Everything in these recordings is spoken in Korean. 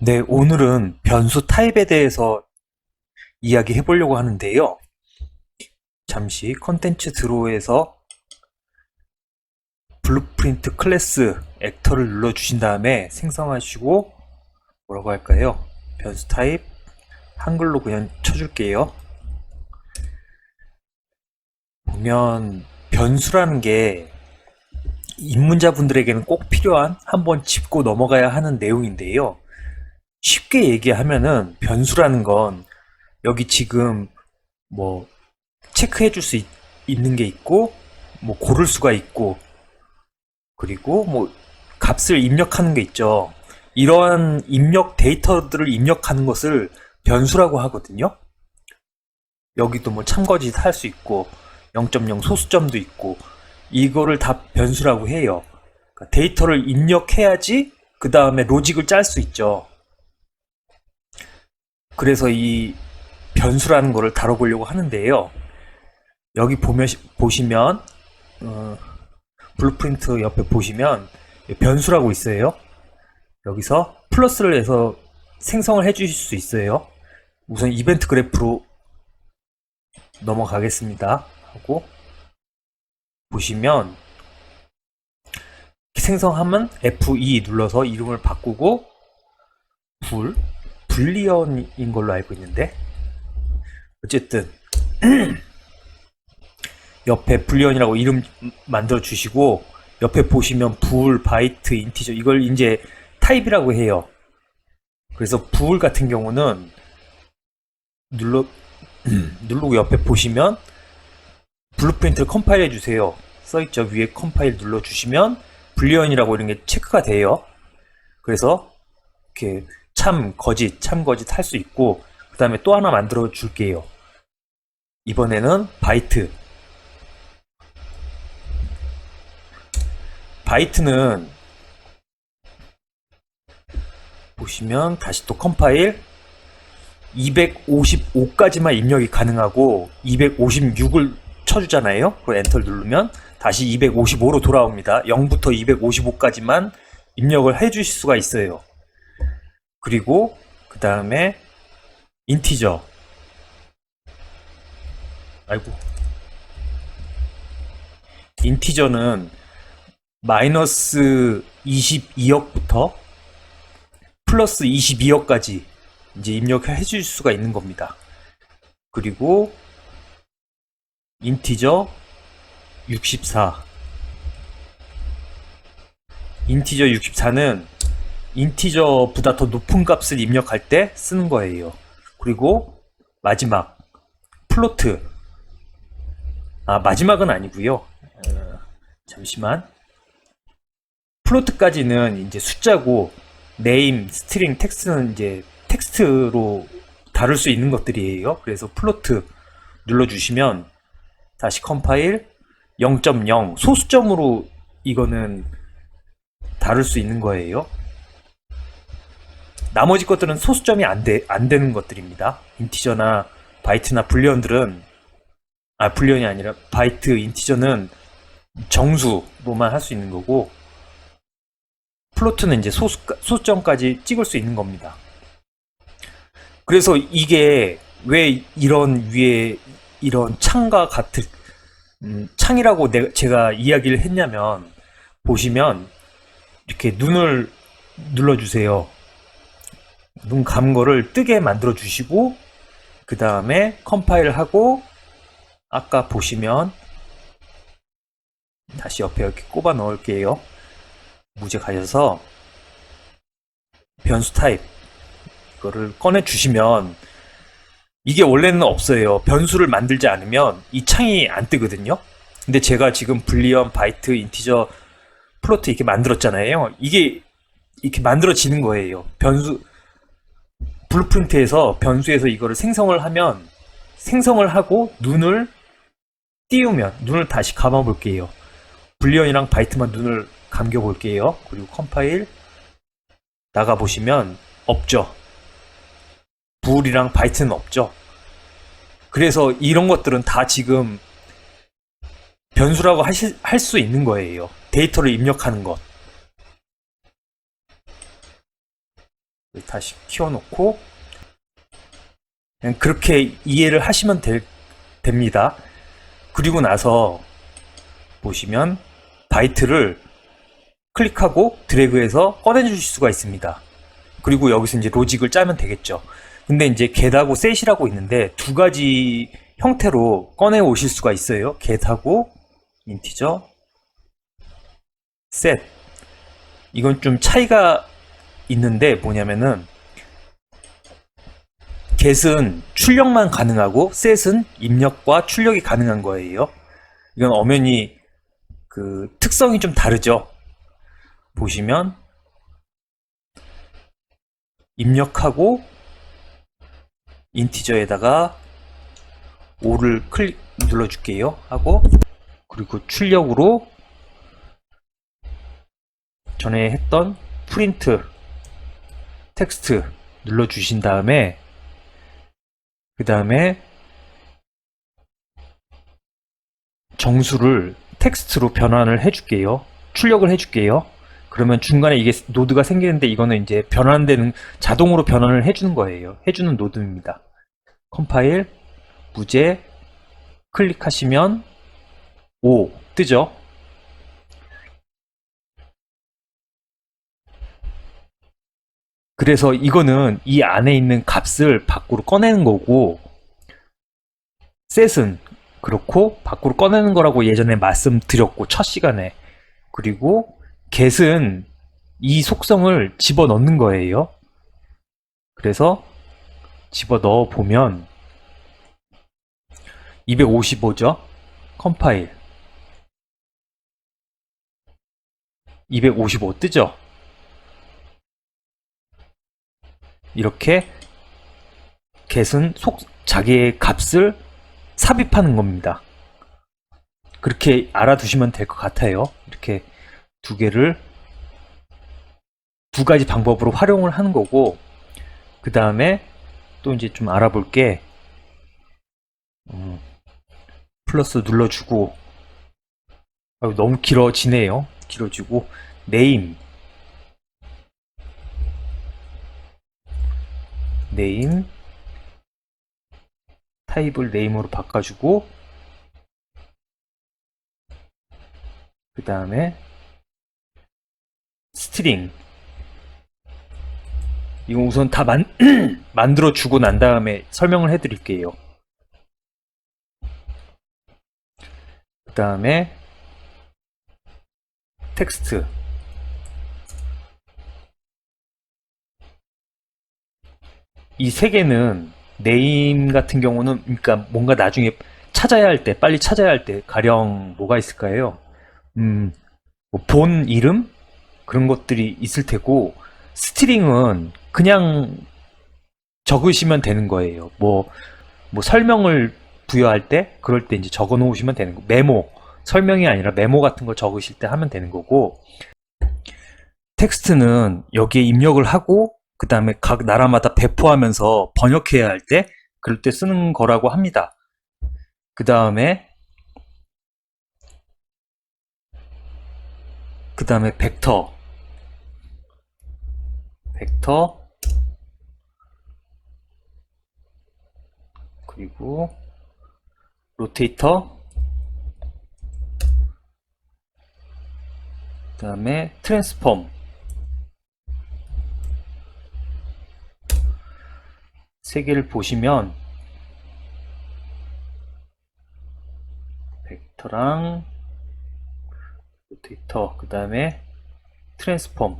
네, 오늘은 변수 타입에 대해서 이야기해 보려고 하는데요. 잠시 컨텐츠 드로우에서 블루프린트 클래스 액터를 눌러 주신 다음에 생성하시고 뭐라고 할까요? 변수 타입 한글로 그냥 쳐줄게요. 보면 변수라는 게 입문자분들에게는 꼭 필요한 한번 짚고 넘어가야 하는 내용인데요. 쉽게 얘기하면은 변수라는 건 여기 지금 뭐 체크해 줄 수 있는 게 있고 뭐 고를 수가 있고 그리고 뭐 값을 입력하는 게 있죠. 이러한 입력 데이터들을 입력하는 것을 변수라고 하거든요. 여기도 뭐 참거짓 할 수 있고 0.0 소수점도 있고 이거를 다 변수라고 해요. 그러니까 데이터를 입력해야지 그 다음에 로직을 짤 수 있죠. 그래서 이 변수라는 거를 다뤄보려고 하는데요. 여기 보시면 블루프린트 옆에 보시면 변수라고 있어요. 여기서 플러스를 해서 생성을 해 주실 수 있어요. 우선 이벤트 그래프로 넘어가겠습니다. 하고 보시면 생성하면 F2 눌러서 이름을 바꾸고 불리언인 걸로 알고 있는데 어쨌든 옆에 불리언이라고 이름 만들어 주시고 옆에 보시면 바이트, 인티저 이걸 이제 타입이라고 해요. 그래서 같은 경우는 누르고 옆에 보시면 블루프린트를 컴파일 해주세요. 써있죠. 위에 컴파일 눌러주시면 불리언이라고 이런 게 체크가 돼요. 그래서 이렇게 참, 거짓 할 수 있고 그 다음에 또 하나 만들어 줄게요. 이번에는 바이트는 보시면 다시 또 컴파일 255까지만 입력이 가능하고 256을 쳐주잖아요. 그리고 엔터를 누르면 다시 255로 돌아옵니다. 0부터 255까지만 입력을 해주실 수가 있어요. 그리고 그 다음에 인티저 인티저는 마이너스 22억부터 플러스 22억까지 이제 입력해 줄 수가 있는 겁니다. 그리고 인티저 64 인티저 64는 인티저보다 더 높은 값을 입력할 때 쓰는 거예요. 그리고 마지막 플로트 마지막은 아니고요. 잠시만 플로트까지는 이제 숫자고 네임, 스트링, 텍스트는 이제 텍스트로 다룰 수 있는 것들이에요. 그래서 플로트 눌러주시면 다시 컴파일 0.0 소수점으로 이거는 다룰 수 있는 거예요. 나머지 것들은 소수점이 안 되는 것들입니다. 인티저나 바이트나 불리언들은 불리언이 아니라 바이트, 인티저는 정수로만 할 수 있는 거고 플로트는 이제 소수점까지 찍을 수 있는 겁니다. 그래서 이게 왜 이런 위에 이런 창과 같은 창이라고 제가 이야기를 했냐면 보시면 이렇게 눈을 눌러주세요. 눈 감은 거를 뜨게 만들어 주시고 그 다음에 컴파일을 하고 아까 보시면 다시 옆에 이렇게 꼽아 넣을게요. 무제 가셔서 변수 타입 이거를 꺼내 주시면 이게 원래는 없어요. 변수를 만들지 않으면 이 창이 안 뜨거든요. 근데 제가 지금 불리언, 바이트, 인티저, 플로트 이렇게 만들었잖아요. 이게 이렇게 만들어지는 거예요. 블루프린트에서 변수에서 이거를 생성을 하면 생성을 하고 눈을 띄우면 눈을 다시 감아 볼게요. 불리언이랑 바이트만 눈을 감겨 볼게요. 그리고 컴파일 나가 보시면 없죠. 불이랑 바이트는 없죠. 그래서 이런 것들은 다 지금 변수라고 할 수 있는 거예요. 데이터를 입력하는 것. 다시 키워놓고 그냥 그렇게 이해를 하시면 됩니다. 그리고 나서 보시면 바이트를 클릭하고 드래그해서 꺼내주실 수가 있습니다. 그리고 여기서 이제 로직을 짜면 되겠죠. 근데 이제 get하고 set이라고 있는데 두 가지 형태로 꺼내 오실 수가 있어요. get하고 인티저, set. 이건 좀 차이가 있는데 뭐냐면은 get은 출력만 가능하고 set은 입력과 출력이 가능한 거예요. 이건 엄연히 그 특성이 좀 다르죠. 보시면 입력하고 인티저에다가 5를 클릭 눌러줄게요 하고, 그리고 출력으로 전에 했던 프린트 텍스트 눌러주신 다음에 그 다음에 정수를 텍스트로 변환을 해줄게요. 출력을 해줄게요. 그러면 중간에 이게 노드가 생기는데 이거는 이제 변환되는, 자동으로 변환을 해주는 거예요. 해주는 노드입니다. 컴파일, 무제, 클릭하시면 5 뜨죠? 그래서 이거는 이 안에 있는 값을 밖으로 꺼내는 거고, 셋은 그렇고 밖으로 꺼내는 거라고 예전에 말씀드렸고 첫 시간에, 그리고 get은 이 속성을 집어넣는 거예요. 그래서 집어넣어 보면 255죠. 컴파일 255 뜨죠. 이렇게 get은 자기의 값을 삽입하는 겁니다. 그렇게 알아두시면 될 것 같아요. 이렇게 두 개를 두 가지 방법으로 활용을 하는 거고, 그 다음에 또 이제 좀 알아볼 게 플러스 눌러주고, 너무 길어지네요. 길어지고, 네임 타입을 네임으로 바꿔주고, 그 다음에 스트링, 이거 우선 다 만들어 주고 난 다음에 설명을 해 드릴게요. 그 다음에 텍스트, 이 세 개는 네임 같은 경우는, 그러니까 뭔가 나중에 찾아야 할 때, 빨리 찾아야 할 때, 가령 뭐가 있을까요? 뭐본 이름? 그런 것들이 있을 테고, 스트링은 그냥 적으시면 되는 거예요. 뭐 설명을 부여할 때, 그럴 때 이제 적어 놓으시면 되는 거. 메모, 설명이 아니라 메모 같은 거 적으실 때 하면 되는 거고, 텍스트는 여기에 입력을 하고 그 다음에 각 나라마다 배포하면서 번역해야 할 때, 그럴 때 쓰는 거라고 합니다. 그 다음에 벡터, 그리고 로테이터, 그 다음에 트랜스폼, 세 개를 보시면 벡터랑 로테이터, 그 다음에 트랜스폼.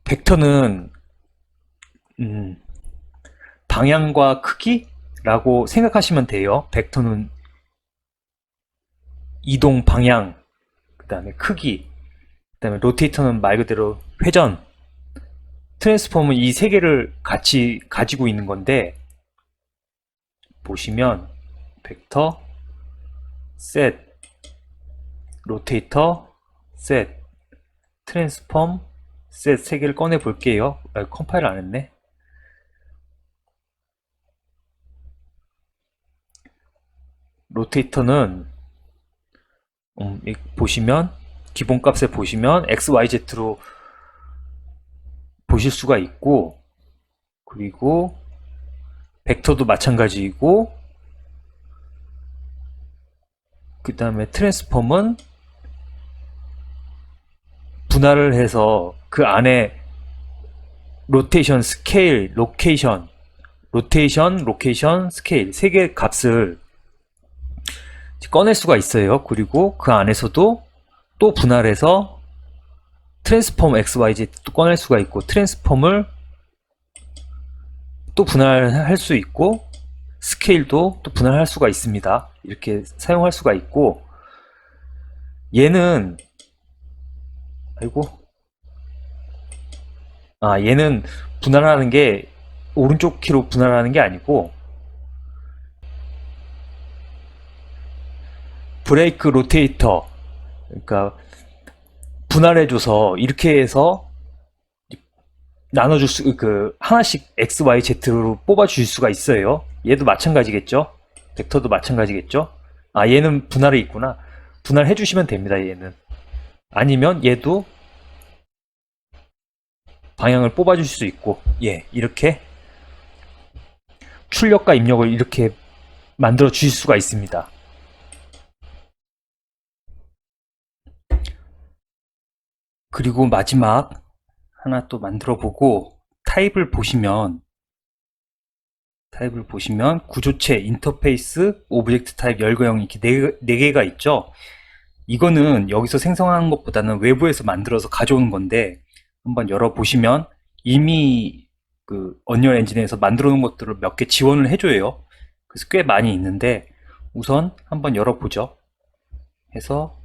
벡터는 방향과 크기라고 생각하시면 돼요. 벡터는 이동 방향, 그 다음에 크기, 그 다음에 로테이터는 말 그대로 회전, 트랜스폼은 이 세 개를 같이 가지고 있는 건데, 보시면 벡터, 셋, 로테이터, 셋, 트랜스폼, 셋, 세 개를 꺼내 볼게요. 컴파일 안 했네. 로테이터는 보시면 기본값에 보시면 XYZ로 보실 수가 있고, 그리고 벡터도 마찬가지이고, 그 다음에 트랜스폼은 분할을 해서 그 안에 로테이션, 스케일, 로케이션, 로케이션, 스케일 세 개의 값을 꺼낼 수가 있어요. 그리고 그 안에서도 또 분할해서 트랜스폼 XYZ도 꺼낼 수가 있고, 트랜스폼을 또 분할할 수 있고, 스케일도 또 분할할 수가 있습니다. 이렇게 사용할 수가 있고, 얘는 얘는 분할하는 게 오른쪽 키로 분할하는 게 아니고, 브레이크 로테이터, 그러니까 분할해줘서 이렇게 해서 나눠줄 하나씩 X, Y, Z로 뽑아줄 수가 있어요. 얘도 마찬가지겠죠? 벡터도 마찬가지겠죠? 얘는 분할이 있구나. 분할해주시면 됩니다, 얘는. 아니면 얘도 방향을 뽑아줄 수 있고, 이렇게 출력과 입력을 이렇게 만들어 주실 수가 있습니다. 그리고 마지막 하나 또 만들어 보고, 타입을 보시면 구조체, 인터페이스, 오브젝트 타입, 열거형 이렇게 네 개가 있죠. 이거는 여기서 생성하는 것보다는 외부에서 만들어서 가져오는 건데, 한번 열어보시면 이미 그 언리얼 엔진에서 만들어 놓은 것들을 몇 개 지원을 해줘요. 그래서 꽤 많이 있는데, 우선 한번 열어보죠. 해서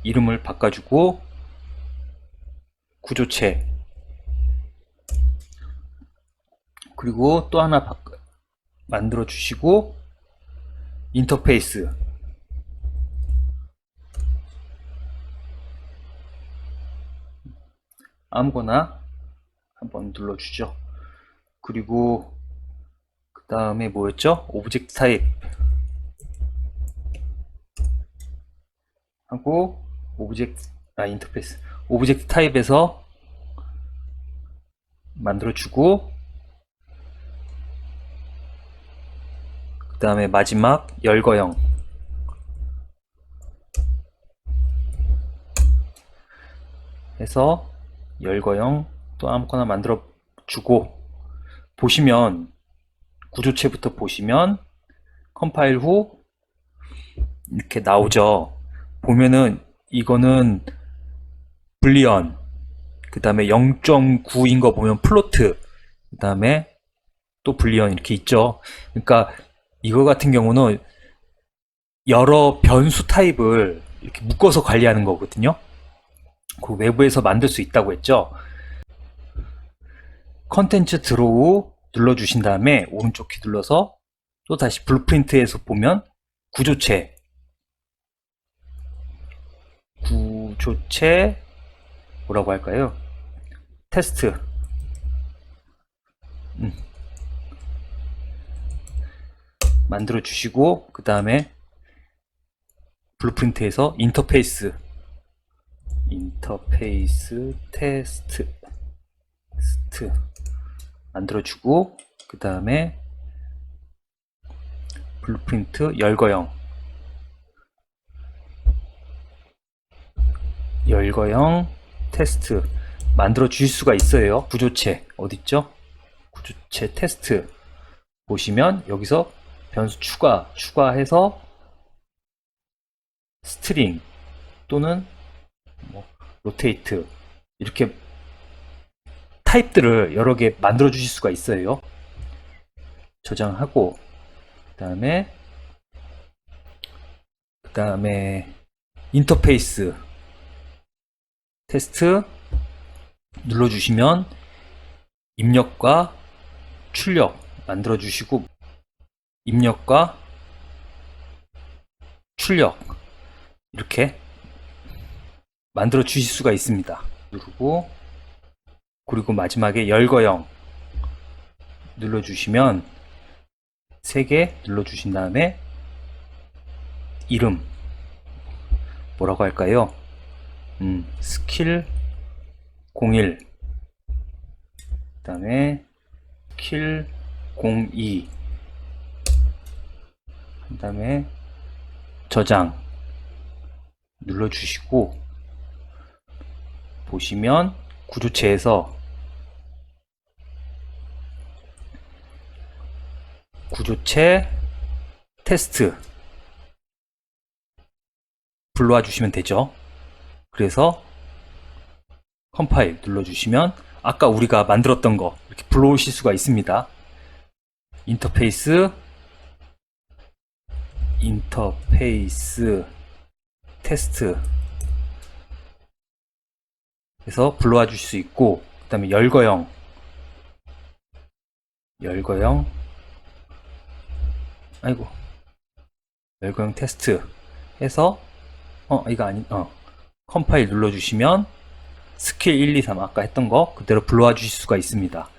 이름을 바꿔주고, 구조체, 그리고 또 하나 만들어 주시고, 인터페이스, 아무거나 한번 눌러주죠. 그리고 그 다음에 뭐였죠? 오브젝트 타입 하고, 인터페이스, 오브젝트 타입에서 만들어주고, 그 다음에 마지막 열거형 해서 열거형 또 아무거나 만들어 주고, 보시면 구조체부터 보시면 컴파일 후 이렇게 나오죠. 보면은 이거는 불리언, 그 다음에 0.9인 거 보면 플로트, 그 다음에 또 불리언 이렇게 있죠. 그러니까 이거 같은 경우는 여러 변수 타입을 이렇게 묶어서 관리하는 거거든요. 그 외부에서 만들 수 있다고 했죠. 컨텐츠 드로우 눌러주신 다음에 오른쪽 키 눌러서 또 다시 블루프린트에서 보면 구조체 뭐라고 할까요? 테스트 만들어 주시고, 그 다음에 블루프린트에서 인터페이스 테스트 만들어주고, 그 다음에 블루프린트 열거형 테스트 만들어 주실 수가 있어요. 구조체 어딨죠? 구조체 테스트 보시면 여기서 변수 추가해서 스트링 또는 로테이트 이렇게 타입들을 여러 개 만들어 주실 수가 있어요. 저장하고, 그 다음에 인터페이스 테스트 눌러주시면 입력과 출력 만들어 주시고, 입력과 출력 이렇게 만들어 주실 수가 있습니다. 그리고 마지막에 열거형 눌러주시면 3개 눌러주신 다음에 이름 뭐라고 할까요? 스킬 01 그 다음에 킬 02, 그 다음에 저장 눌러주시고, 보시면 구조체에서 구조체 테스트 불러와 주시면 되죠. 그래서 컴파일 눌러주시면 아까 우리가 만들었던 거 이렇게 불러오실 수가 있습니다. 인터페이스 테스트 해서 불러와 주실 수 있고, 그 다음에 열거형 아이고 열거형 테스트 해서 이거 아니 컴파일 눌러주시면 스킬 1, 2, 3 아까 했던 거 그대로 불러와 주실 수가 있습니다.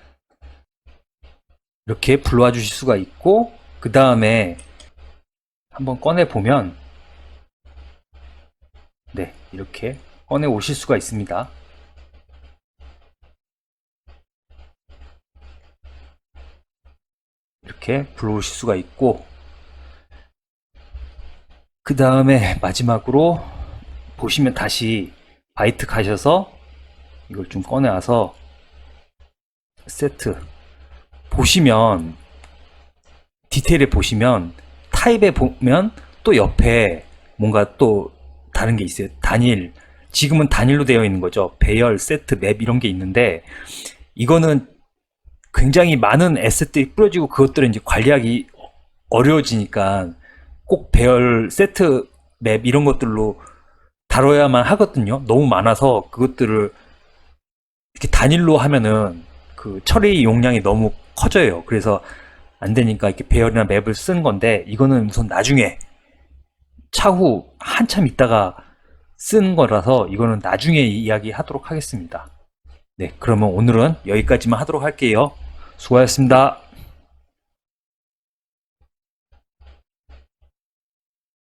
이렇게 불러와 주실 수가 있고, 그 다음에 한번 꺼내 보면 네, 이렇게 꺼내 오실 수가 있습니다. 이렇게 불러오실 수가 있고, 그 다음에 마지막으로 보시면 다시 바이트 가셔서 이걸 좀 꺼내와서 세트 보시면 디테일에 보시면 타입에 보면 또 옆에 뭔가 또 다른 게 있어요. 단일, 지금은 단일로 되어 있는 거죠. 배열, 세트, 맵 이런 게 있는데, 이거는 굉장히 많은 에셋들이 뿌려지고 그것들을 이제 관리하기 어려워지니까 꼭 배열, 세트, 맵 이런 것들로 다뤄야만 하거든요. 너무 많아서 그것들을 이렇게 단일로 하면은 그 처리 용량이 너무 커져요. 그래서 안 되니까 이렇게 배열이나 맵을 쓰는 건데, 이거는 우선 나중에 차후 한참 있다가 쓰는 거라서 이거는 나중에 이야기 하도록 하겠습니다. 네, 그러면 오늘은 여기까지만 하도록 할게요. 수고하셨습니다.